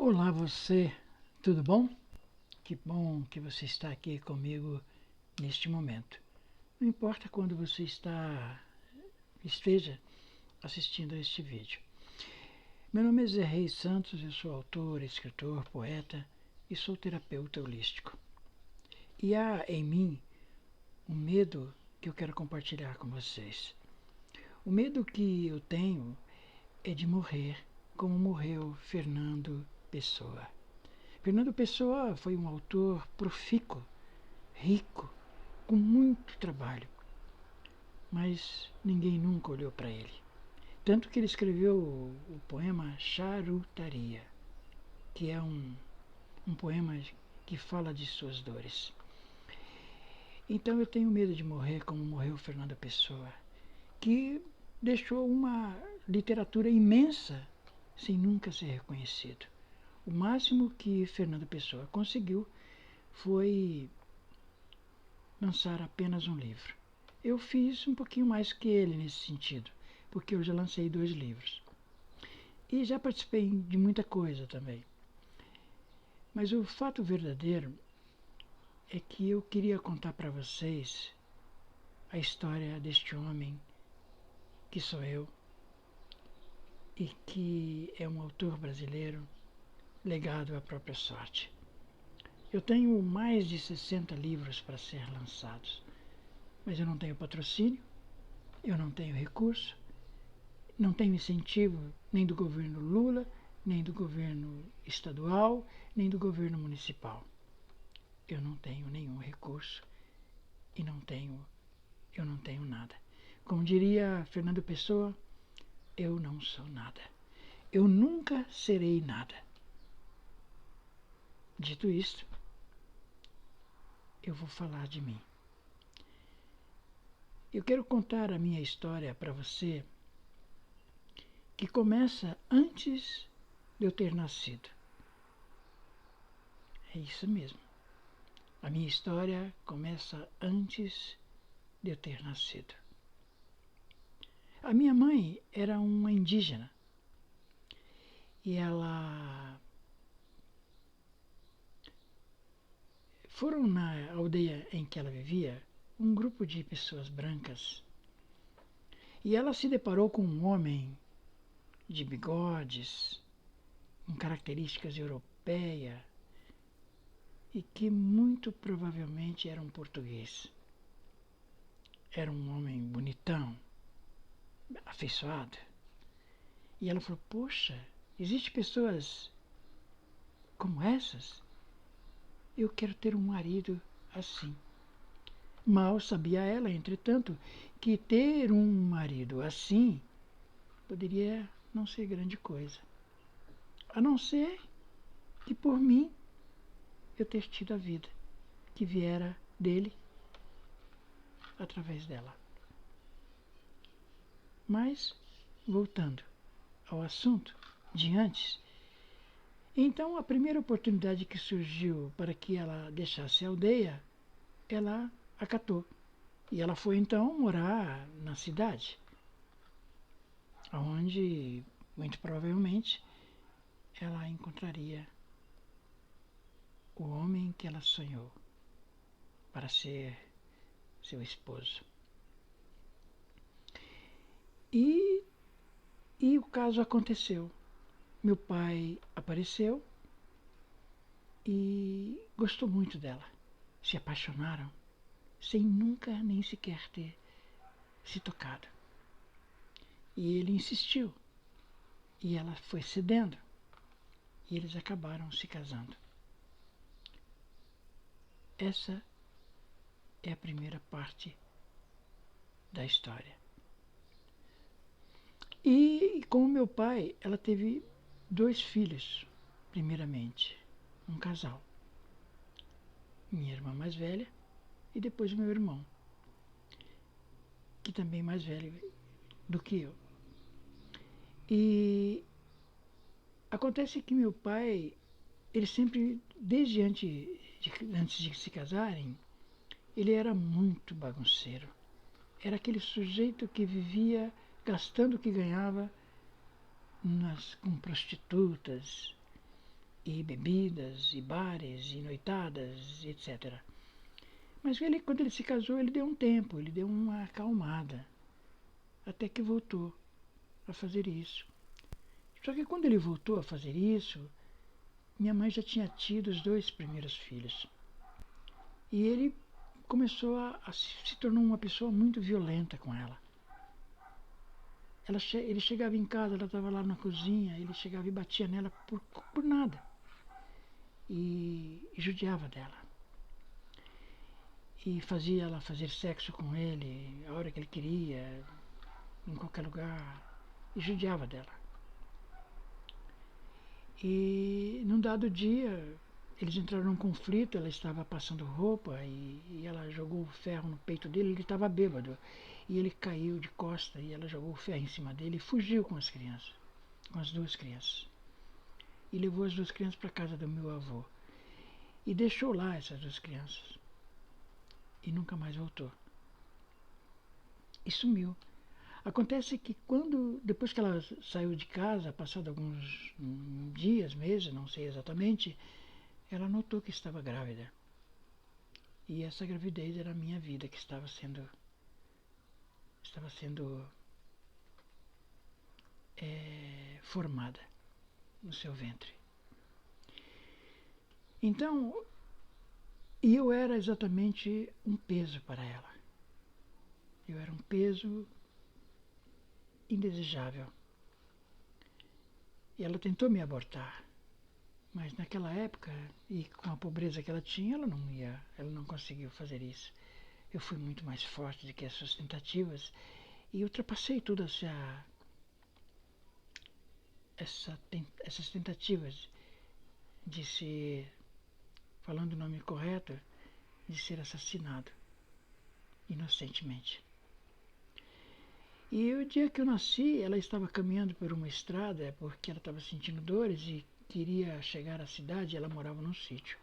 Olá você, tudo bom? Que bom que você está aqui comigo neste momento. Não importa quando você esteja assistindo a este vídeo. Meu nome é Zé Reis Santos, eu sou autor, escritor, poeta e sou terapeuta holístico. E há em mim um medo que eu quero compartilhar com vocês. O medo que eu tenho é de morrer como morreu Fernando Pessoa. Fernando Pessoa foi um autor profícuo, rico, com muito trabalho, mas ninguém nunca olhou para ele. Tanto que ele escreveu o poema Charutaria, que é um poema que fala de suas dores. Então eu tenho medo de morrer como morreu Fernando Pessoa, que deixou uma literatura imensa sem nunca ser reconhecido. O máximo que Fernando Pessoa conseguiu foi lançar apenas um livro. Eu fiz um pouquinho mais que ele nesse sentido, porque eu já lancei 2 livros. E já participei de muita coisa também. Mas o fato verdadeiro é que eu queria contar para vocês a história deste homem que sou eu e que é um autor brasileiro legado à própria sorte. Eu tenho mais de 60 livros para ser lançados, mas eu não tenho patrocínio, eu não tenho recurso, não tenho incentivo nem do governo Lula, nem do governo estadual, nem do governo municipal. Eu não tenho nenhum recurso e eu não tenho nada. Como diria Fernando Pessoa, eu não sou nada. Eu nunca serei nada. Dito isto, eu vou falar de mim. Eu quero contar a minha história para você, que começa antes de eu ter nascido. É isso mesmo. A minha história começa antes de eu ter nascido. A minha mãe era uma indígena e ela foram na aldeia em que ela vivia um grupo de pessoas brancas e ela se deparou com um homem de bigodes, com características europeias e que muito provavelmente era um português. Era um homem bonitão, afeiçoado. E ela falou, poxa, existem pessoas como essas? Eu quero ter um marido assim. Mal sabia ela, entretanto, que ter um marido assim poderia não ser grande coisa. A não ser que por mim eu ter tido a vida que viera dele através dela. Mas, voltando ao assunto de antes, então a primeira oportunidade que surgiu para que ela deixasse a aldeia, ela acatou. E ela foi então morar na cidade, onde muito provavelmente ela encontraria o homem que ela sonhou para ser seu esposo. E o caso aconteceu. Meu pai apareceu e gostou muito dela. Se apaixonaram sem nunca nem sequer ter se tocado. E ele insistiu. E ela foi cedendo. E eles acabaram se casando. Essa é a primeira parte da história. E com o meu pai, ela teve 2 filhos, primeiramente. Um casal. Minha irmã mais velha e depois o meu irmão, que também é mais velho do que eu. E acontece que meu pai, ele sempre, desde antes de se casarem, ele era muito bagunceiro. Era aquele sujeito que vivia gastando o que ganhava com prostitutas, e bebidas, e bares, e noitadas, etc. Mas ele, quando ele se casou, ele deu um tempo, ele deu uma acalmada, até que voltou a fazer isso. Só que quando ele voltou a fazer isso, minha mãe já tinha tido os 2 primeiros filhos. E ele começou a se tornou uma pessoa muito violenta com ela. Ele chegava em casa, ela estava lá na cozinha, ele chegava e batia nela por nada. E judiava dela. E fazia ela fazer sexo com ele a hora que ele queria, em qualquer lugar. E judiava dela. E num dado dia, eles entraram num conflito, ela estava passando roupa e ela jogou o ferro no peito dele, ele estava bêbado. E ele caiu de costa e ela jogou o ferro em cima dele e fugiu com as crianças, com as 2 crianças. E levou as 2 crianças para a casa do meu avô. E deixou lá essas 2 crianças. E nunca mais voltou. E sumiu. Acontece que depois que ela saiu de casa, passado alguns dias, meses, não sei exatamente, ela notou que estava grávida. E essa gravidez era a minha vida que estava sendo formada no seu ventre. Então, eu era exatamente um peso para ela. Eu era um peso indesejável. E ela tentou me abortar. Mas naquela época, e com a pobreza que ela tinha, ela não conseguiu fazer isso. Eu fui muito mais forte do que as suas tentativas e ultrapassei todas essas tentativas de ser, falando o nome correto, de ser assassinado inocentemente. E o dia que eu nasci, ela estava caminhando por uma estrada porque ela estava sentindo dores e queria chegar à cidade. Ela morava num sítio.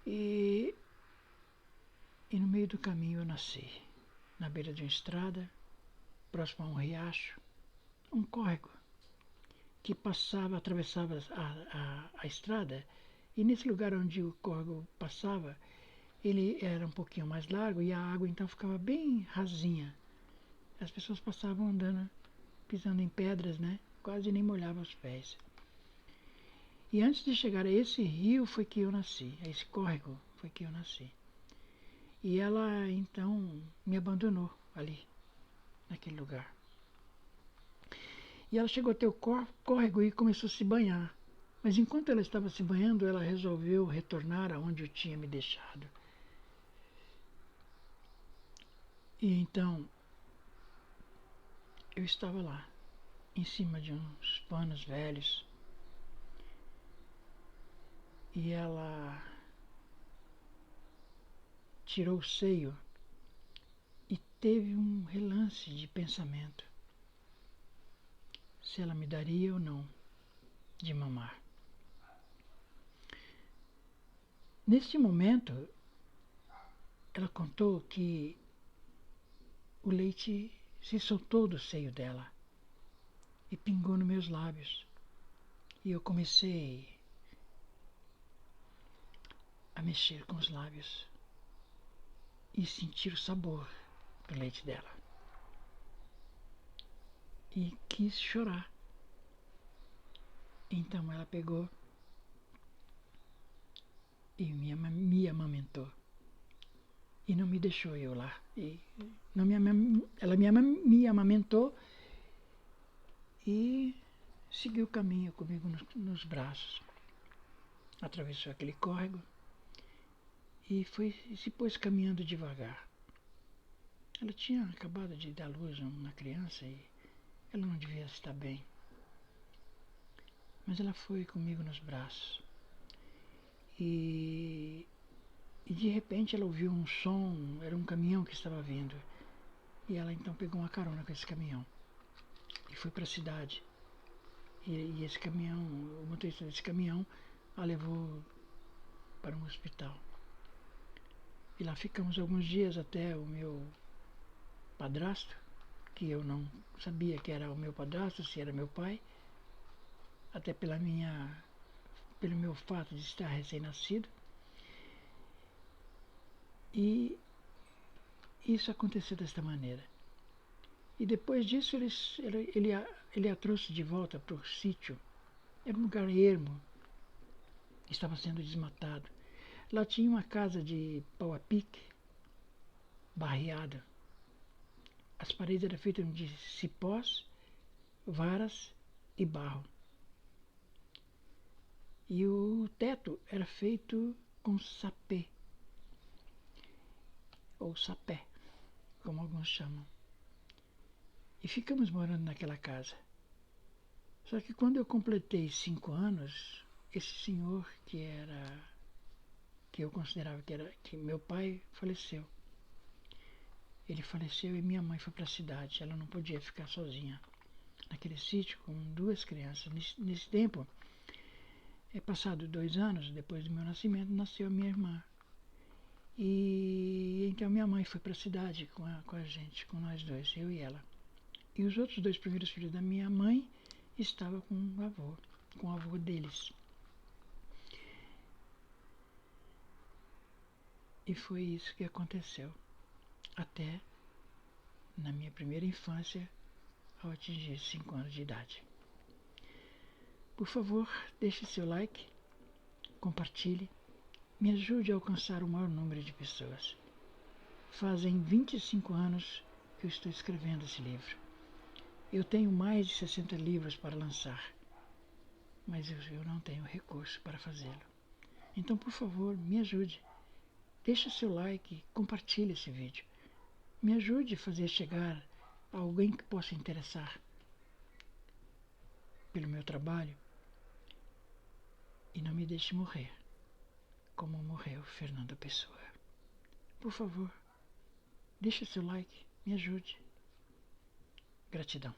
E no meio do caminho eu nasci, na beira de uma estrada, próximo a um riacho, um córrego que atravessava a estrada, e nesse lugar onde o córrego passava, ele era um pouquinho mais largo e a água então ficava bem rasinha. As pessoas passavam andando, pisando em pedras, né? Quase nem molhavam os pés. E antes de chegar a esse rio foi que eu nasci, a esse córrego foi que eu nasci. E ela então me abandonou ali, naquele lugar. E ela chegou até o córrego e começou a se banhar. Mas enquanto ela estava se banhando, ela resolveu retornar aonde eu tinha me deixado. E então eu estava lá, em cima de uns panos velhos. E ela tirou o seio e teve um relance de pensamento se ela me daria ou não de mamar. Neste momento, ela contou que o leite se soltou do seio dela e pingou nos meus lábios. E eu comecei a mexer com os lábios e sentir o sabor do leite dela. E quis chorar. Então ela pegou e me amamentou. E não me deixou eu lá. Ela me amamentou e seguiu o caminho comigo nos braços. Atravessou aquele córrego e se pôs caminhando devagar. Ela tinha acabado de dar luz a uma criança e ela não devia estar bem. Mas ela foi comigo nos braços. E de repente ela ouviu um som, era um caminhão que estava vindo. E ela então pegou uma carona com esse caminhão e foi para a cidade. E esse caminhão, o motorista desse caminhão, a levou para um hospital. E lá ficamos alguns dias até o meu padrasto, que eu não sabia que era o meu padrasto, se era meu pai, até pelo meu fato de estar recém-nascido. E isso aconteceu desta maneira. E depois disso ele a trouxe de volta para o sítio. Era um lugar ermo, estava sendo desmatado. Lá tinha uma casa de pau a pique, barreada. As paredes eram feitas de cipós, varas e barro. E o teto era feito com sapê, ou sapé, como alguns chamam. E ficamos morando naquela casa. Só que quando eu completei 5 anos, esse senhor que eu considerava que meu pai faleceu. Ele faleceu e minha mãe foi para a cidade. Ela não podia ficar sozinha naquele sítio com 2 crianças. Nesse tempo, passado 2 anos depois do meu nascimento, nasceu a minha irmã. E então minha mãe foi para a cidade com a gente, com nós dois, eu e ela. E os outros 2 primeiros filhos da minha mãe estavam com o avô deles. E foi isso que aconteceu até na minha primeira infância, ao atingir 5 anos de idade. Por favor, deixe seu like, compartilhe, me ajude a alcançar o maior número de pessoas. Fazem 25 anos que eu estou escrevendo esse livro. Eu tenho mais de 60 livros para lançar, mas eu não tenho recurso para fazê-lo. Então, por favor, me ajude. Deixe seu like, compartilhe esse vídeo. Me ajude a fazer chegar a alguém que possa interessar pelo meu trabalho e não me deixe morrer como morreu Fernando Pessoa. Por favor, deixe seu like, me ajude. Gratidão.